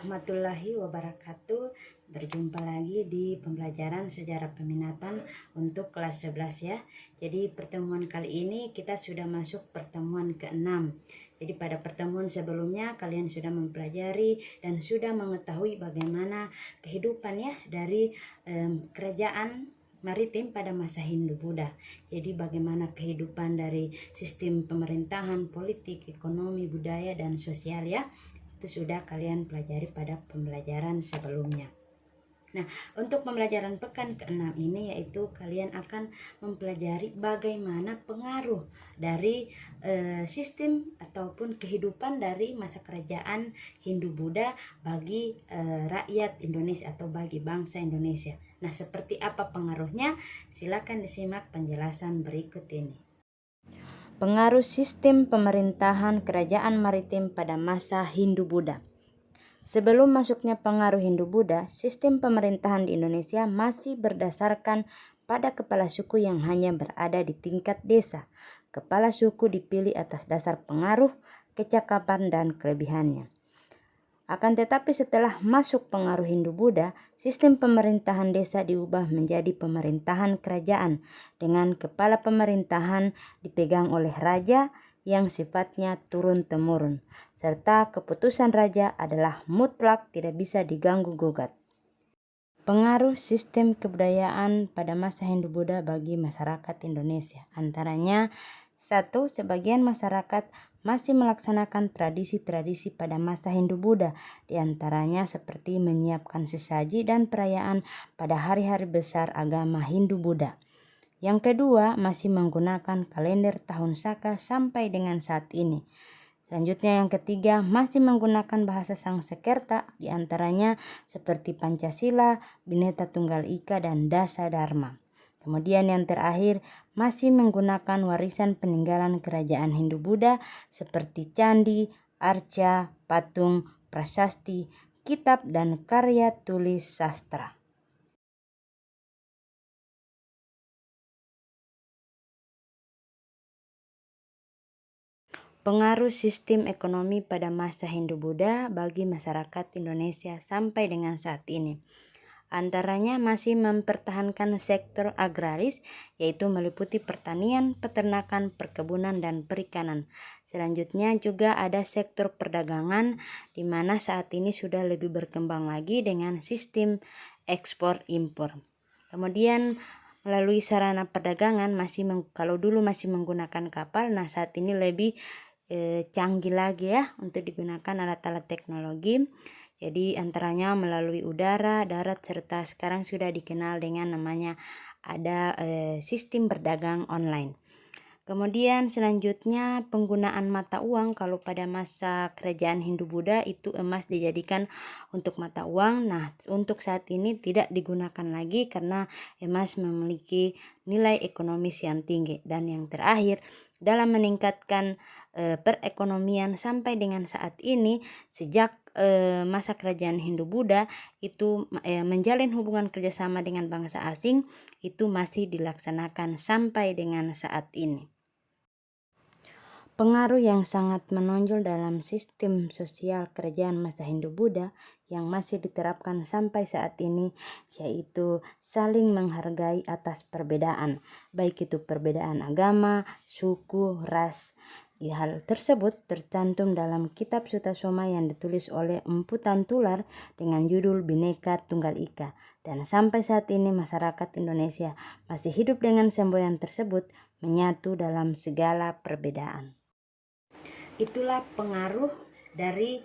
warahmatullahi wabarakatuh. Berjumpa lagi di pembelajaran sejarah peminatan untuk kelas 11 ya. Jadi pertemuan kali ini kita sudah masuk pertemuan ke-6. Jadi pada pertemuan sebelumnya kalian sudah mempelajari dan sudah mengetahui bagaimana kehidupan ya dari kerajaan maritim pada masa Hindu-Buddha. Jadi bagaimana kehidupan dari sistem pemerintahan, politik, ekonomi, budaya, dan sosial ya. Itu sudah kalian pelajari pada pembelajaran sebelumnya. Nah, untuk pembelajaran pekan ke-6 ini yaitu kalian akan mempelajari bagaimana pengaruh dari sistem ataupun kehidupan dari masa kerajaan Hindu-Buddha bagi rakyat Indonesia atau bagi bangsa Indonesia. Nah, seperti apa pengaruhnya? Silakan disimak penjelasan berikut ini. Pengaruh sistem pemerintahan kerajaan maritim pada masa Hindu-Buddha. Sebelum masuknya pengaruh Hindu-Buddha, sistem pemerintahan di Indonesia masih berdasarkan pada kepala suku yang hanya berada di tingkat desa. Kepala suku dipilih atas dasar pengaruh, kecakapan, dan kelebihannya. Akan tetapi setelah masuk pengaruh Hindu-Buddha, sistem pemerintahan desa diubah menjadi pemerintahan kerajaan dengan kepala pemerintahan dipegang oleh raja yang sifatnya turun-temurun, serta keputusan raja adalah mutlak, tidak bisa diganggu-gugat. Pengaruh sistem kebudayaan pada masa Hindu-Buddha bagi masyarakat Indonesia. Antaranya, 1. Sebagian masyarakat masih melaksanakan tradisi-tradisi pada masa Hindu-Buddha, diantaranya seperti menyiapkan sesaji dan perayaan pada hari-hari besar agama Hindu-Buddha. Yang kedua, masih menggunakan kalender tahun Saka sampai dengan saat ini. Selanjutnya yang ketiga, masih menggunakan bahasa Sangsekerta, diantaranya seperti Pancasila, Bhinneka Tunggal Ika, dan Dasa Dharma. Kemudian yang terakhir, masih menggunakan warisan peninggalan kerajaan Hindu-Buddha seperti candi, arca, patung, prasasti, kitab, dan karya tulis sastra. Pengaruh sistem ekonomi pada masa Hindu-Buddha bagi masyarakat Indonesia sampai dengan saat ini. Antaranya masih mempertahankan sektor agraris, yaitu meliputi pertanian, peternakan, perkebunan, dan perikanan. Selanjutnya juga ada sektor perdagangan, di mana saat ini sudah lebih berkembang lagi dengan sistem ekspor-impor. Kemudian melalui sarana perdagangan kalau dulu masih menggunakan kapal, nah saat ini lebih canggih lagi ya untuk digunakan alat-alat teknologi. Jadi antaranya melalui udara, darat, serta sekarang sudah dikenal dengan namanya ada sistem berdagang online. Kemudian selanjutnya penggunaan mata uang. Kalau pada masa kerajaan Hindu-Buddha itu emas dijadikan untuk mata uang. Nah, untuk saat ini tidak digunakan lagi karena emas memiliki nilai ekonomis yang tinggi. Dan yang terakhir, dalam meningkatkan perekonomian sampai dengan saat ini, sejak masa kerajaan Hindu-Buddha itu menjalin hubungan kerjasama dengan bangsa asing itu masih dilaksanakan sampai dengan saat ini. Pengaruh yang sangat menonjol dalam sistem sosial kerajaan masa Hindu-Buddha yang masih diterapkan sampai saat ini yaitu saling menghargai atas perbedaan, baik itu perbedaan agama, suku, ras. Di hal tersebut tercantum dalam kitab Sutasoma yang ditulis oleh Empu Tantular dengan judul Bhinneka Tunggal Ika. Dan sampai saat ini masyarakat Indonesia masih hidup dengan semboyan tersebut, menyatu dalam segala perbedaan. Itulah pengaruh dari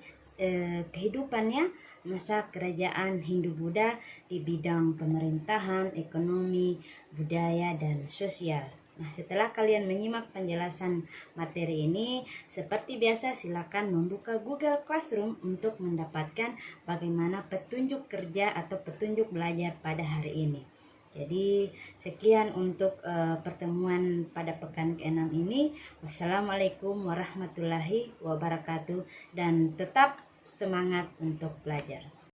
kehidupannya masa kerajaan Hindu-Buddha di bidang pemerintahan, ekonomi, budaya, dan sosial. Nah, setelah kalian menyimak penjelasan materi ini, seperti biasa silakan membuka Google Classroom untuk mendapatkan bagaimana petunjuk kerja atau petunjuk belajar pada hari ini. Jadi sekian untuk pertemuan pada pekan ke-6 ini. Wassalamualaikum warahmatullahi wabarakatuh, dan tetap semangat untuk belajar.